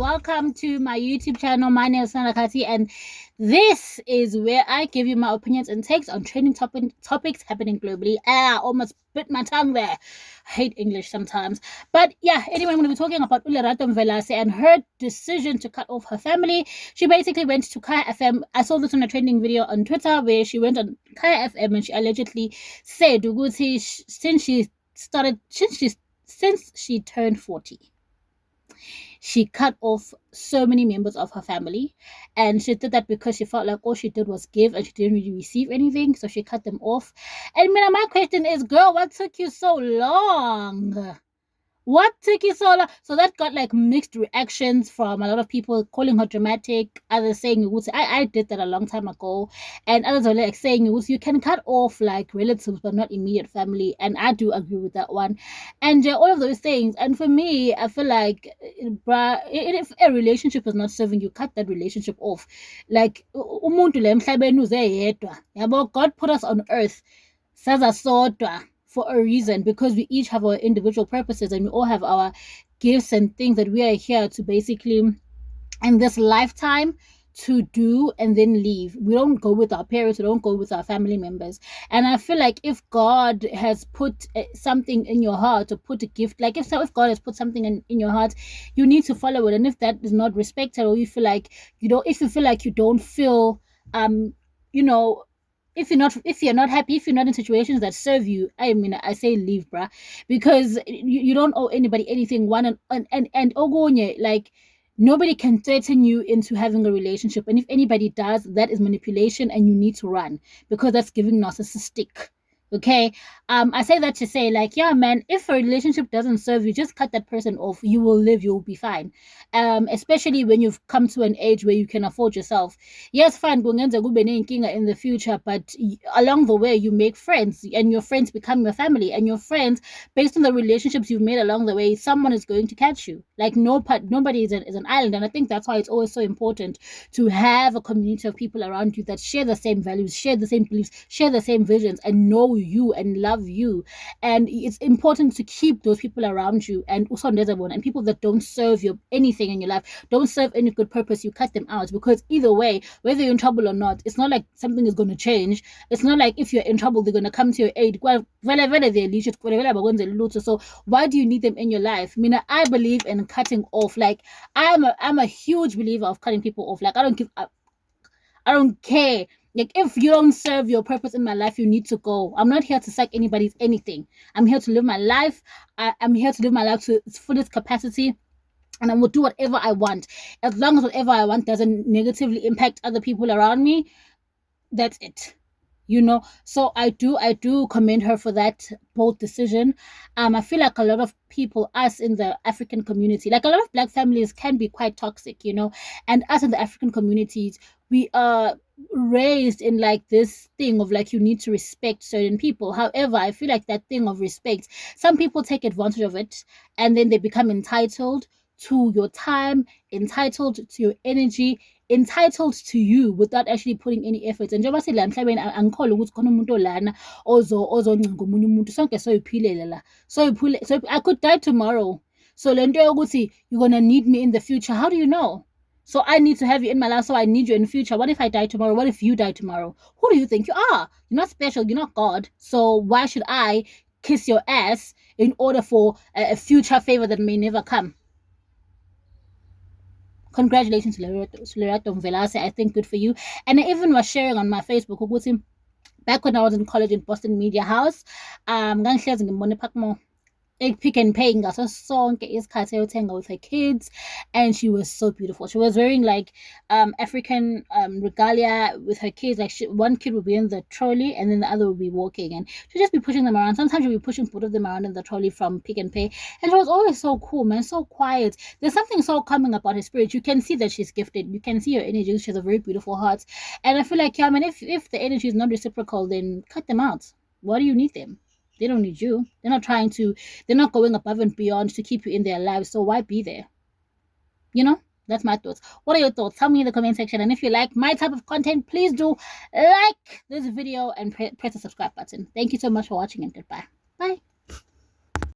welcome to my YouTube channel. My name is Sandra Kati, and this is where I give you my opinions and takes on trending topics happening globally. I almost bit my tongue there. I hate English sometimes. But yeah, anyway, I'm going to be talking about Lerato Mvelase and her decision to cut off her family. She basically went to Kaya FM. I saw this on a trending video on Twitter where she went on Kaya FM and she allegedly said, Uguti, since she turned 40, she cut off so many members of her family, and she did that because she felt like all she did was give and she didn't really receive anything, so she cut them off. And my question is, girl, what took you so long? What took you so long? So that got like mixed reactions from a lot of people calling her dramatic, others saying I did that a long time ago, and others are like saying you can cut off like relatives but not immediate family, and I do agree with that one, and all of those things. And for me, I feel like if a relationship is not serving you, cut that relationship off. Like umuntu le emhlabeni uze yedwa yabo, God put us on earth sazasodwa for a reason, because we each have our individual purposes and we all have our gifts and things that we are here to basically in this lifetime to do and then leave. We don't go with our parents, we don't go with our family members. And I feel like if God has put something in your heart, to put a gift, like if God has put something in your heart, you need to follow it. And if that is not respected, or you feel like you don't feel if you're not happy, if you're not in situations that serve you, I say leave, bruh, because you don't owe anybody anything. Like nobody can threaten you into having a relationship, and if anybody does, that is manipulation, and you need to run, because that's giving narcissistic. Okay, I say that to say, like, yeah, man, if a relationship doesn't serve you, just cut that person off. You will live, you'll be fine. Especially when you've come to an age where you can afford yourself. Yes, fine, in the future, but along the way, you make friends, and your friends become your family, and your friends, based on the relationships you've made along the way, someone is going to catch you. Like nobody is an island, and I think that's why it's always so important to have a community of people around you that share the same values, share the same beliefs, share the same visions, and know you and love you. And it's important to keep those people around you, and also and people that don't serve you anything in your life, don't serve any good purpose, you cut them out, because either way, whether you're in trouble or not, it's not like something is going to change. It's not like if you're in trouble they're going to come to your aid. So why do you need them in your life? I believe in cutting off. Like I'm a huge believer of cutting people off. Like I don't care. Like, if you don't serve your purpose in my life, you need to go. I'm not here to suck anybody's anything. I'm here to live my life. I'm here to live my life to its fullest capacity. And I will do whatever I want. As long as whatever I want doesn't negatively impact other people around me, that's it. So I do commend her for that bold decision. I feel like a lot of people, us in the African community, like a lot of Black families can be quite toxic, and us in the African communities, we are raised in like this thing of like you need to respect certain people. However, I feel like that thing of respect, some people take advantage of it, and then they become entitled to your time, entitled to your energy, entitled to you without actually putting any efforts. And njengoba sila emhlabeni angikholwa ukuthi khona umuntu lana ozoncenga omunye umuntu, sonke soyiphilela la, so I could die tomorrow. So lento yokuthi you're gonna need me in the future, how do you know? So I need to have you in my life, so I need you in the future. What if I die tomorrow? What if you die tomorrow? Who do you think you are? You're not special, you're not God. So why should I kiss your ass in order for a future favor that may never come? Congratulations to Lerato Mvelase. I think good for you. And I even was sharing on my Facebook back when I was in college in Boston Media House. Pick n Pay ngaso sonke isikhathi eyothenga with her kids, and she was so beautiful. She was wearing like African regalia with her kids. Like one kid would be in the trolley and then the other would be walking, and she'd just be pushing them around. Sometimes she'd be pushing both of them around in the trolley from Pick n Pay, and she was always so cool, man, so quiet. There's something so calming about her spirit. You can see that she's gifted. You can see her energy. She has a very beautiful heart, and I feel like, yeah, man, if the energy is not reciprocal, then cut them out. Why do you need them? They don't need you. They're not going above and beyond to keep you in their lives. So why be there? That's my thoughts. What are your thoughts? Tell me in the comment section. And if you like my type of content, please do like this video and press the subscribe button. Thank you so much for watching, and goodbye.